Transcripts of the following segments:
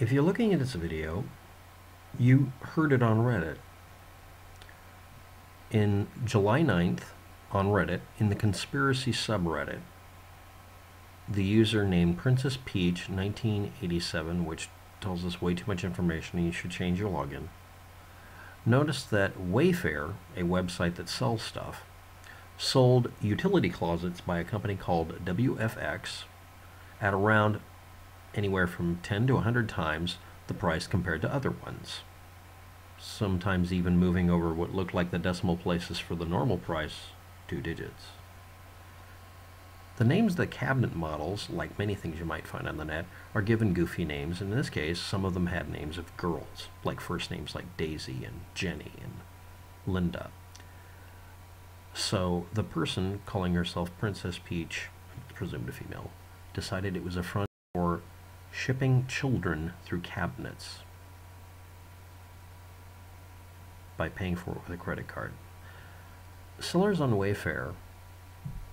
If you're looking at this video, you heard it on Reddit. In July 9th, on Reddit, in the conspiracy subreddit, the user named PrincessPeach1987, which tells us way too much information and you should change your login, noticed that Wayfair, a website that sells stuff, sold utility closets by a company called WFX at around anywhere from 10 to 100 times the price compared to other ones. Sometimes even moving over what looked like the decimal places for the normal price, 2 digits. The names of the cabinet models, like many things you might find on the net, are given goofy names, and in this case, some of them had names of girls, like first names like Daisy and Jenny and Linda. So the person calling herself Princess Peach, presumed a female, decided it was a front for shipping children through cabinets by paying for it with a credit card. Sellers on Wayfair,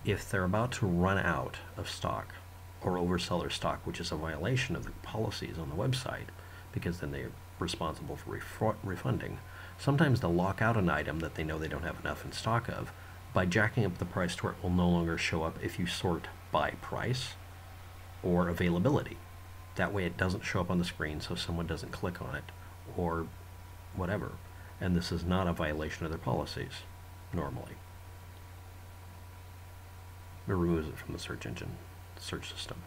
if they're about to run out of stock or oversell their stock, which is a violation of the policies on the website, because then they're responsible for refunding, sometimes they'll lock out an item that they know they don't have enough in stock of by jacking up the price to where it will no longer show up if you sort by price or availability. That way it doesn't show up on the screen so someone doesn't click on it or whatever. And this is not a violation of their policies, normally. It removes it from the search engine, search system.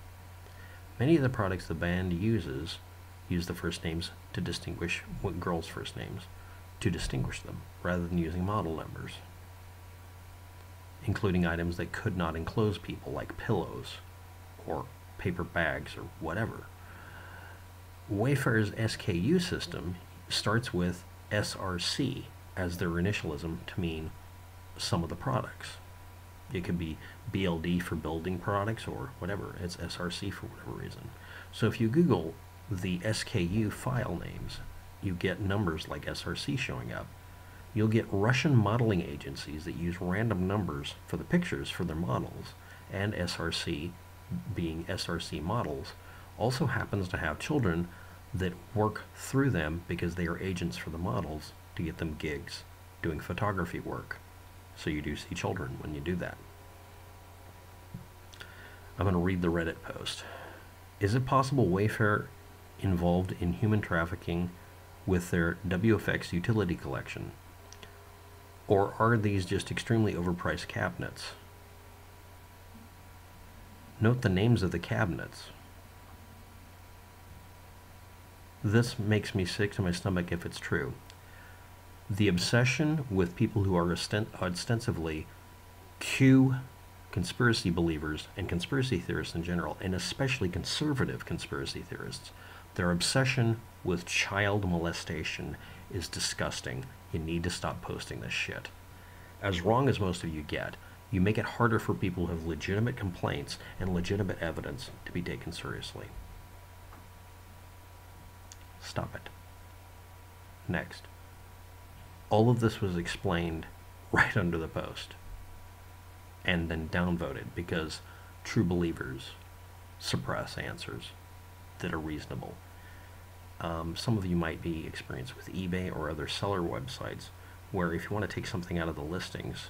Many of the products the band uses use the first names to distinguish what girls' first names, to distinguish them, rather than using model numbers, including items that could not enclose people, like pillows or paper bags or whatever. Wayfair's SKU system starts with SRC as their initialism to mean some of the products. It could be BLD for building products or whatever. It's SRC for whatever reason. So if you Google the SKU file names, you get numbers like SRC showing up. You'll get Russian modeling agencies that use random numbers for the pictures for their models, and SRC, being SRC Models, also happens to have children that work through them because they are agents for the models to get them gigs doing photography work. So you do see children when you do that. I'm going to read the Reddit post. Is it possible Wayfair involved in human trafficking with their WFX utility collection? Or are these just extremely overpriced cabinets? Note the names of the cabinets. This makes me sick to my stomach if it's true. The obsession with people who are ostensively Q conspiracy believers and conspiracy theorists in general, and especially conservative conspiracy theorists, their obsession with child molestation is disgusting. You need to stop posting this shit. As wrong as most of you get, you make it harder for people who have legitimate complaints and legitimate evidence to be taken seriously. Stop it. Next. All of this was explained right under the post and then downvoted because true believers suppress answers that are reasonable. Some of you might be experienced with eBay or other seller websites where if you want to take something out of the listings,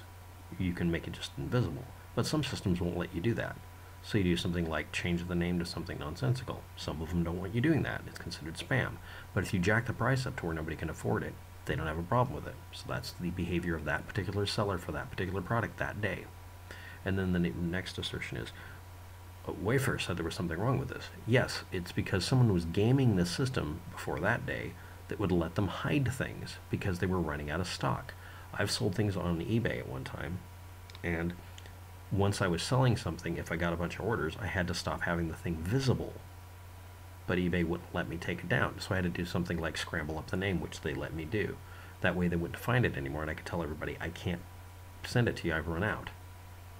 you can make it just invisible. But some systems won't let you do that. So you do something like change the name to something nonsensical. Some of them don't want you doing that. It's considered spam. But if you jack the price up to where nobody can afford it, they don't have a problem with it. So that's the behavior of that particular seller for that particular product that day. And then the next assertion is, Wayfair said there was something wrong with this. Yes, it's because someone was gaming the system before that day that would let them hide things because they were running out of stock. I've sold things on eBay at one time, and once I was selling something, if I got a bunch of orders, I had to stop having the thing visible. But eBay wouldn't let me take it down, so I had to do something like scramble up the name, which they let me do. That way they wouldn't find it anymore, and I could tell everybody, I can't send it to you, I've run out.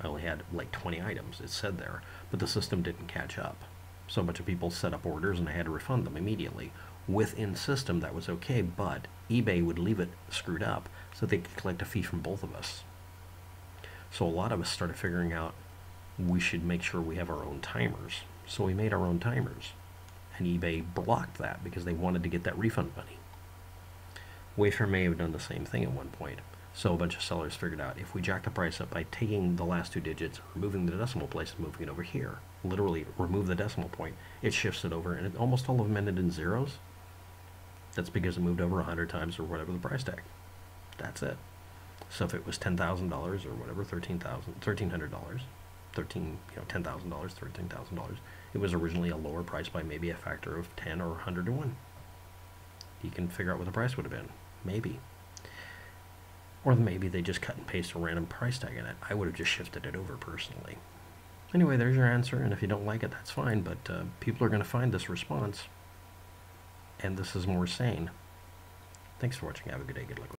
I only had like 20 items, it said there, but the system didn't catch up. So a bunch of people set up orders and I had to refund them immediately. Within system that was okay, but eBay would leave it screwed up so they could collect a fee from both of us. So a lot of us started figuring out we should make sure we have our own timers. So we made our own timers. And eBay blocked that because they wanted to get that refund money. Wayfair may have done the same thing at one point. So a bunch of sellers figured out, if we jack the price up by taking the last 2 digits, removing the decimal place, and moving it over here, literally remove the decimal point, it shifts it over, and it, almost all of them ended in zeros. That's because it moved over 100 times or whatever the price tag. That's it. So if it was $10,000 or whatever, $1,300, $10,000, $13,000, it was originally a lower price by maybe a factor of 10 or 100 to 1. You can figure out what the price would have been. Maybe. Or maybe they just cut and paste a random price tag in it. I would have just shifted it over personally. Anyway, there's your answer, and if you don't like it, that's fine, but people are going to find this response, and this is more sane. Thanks for watching. Have a good day. Good luck.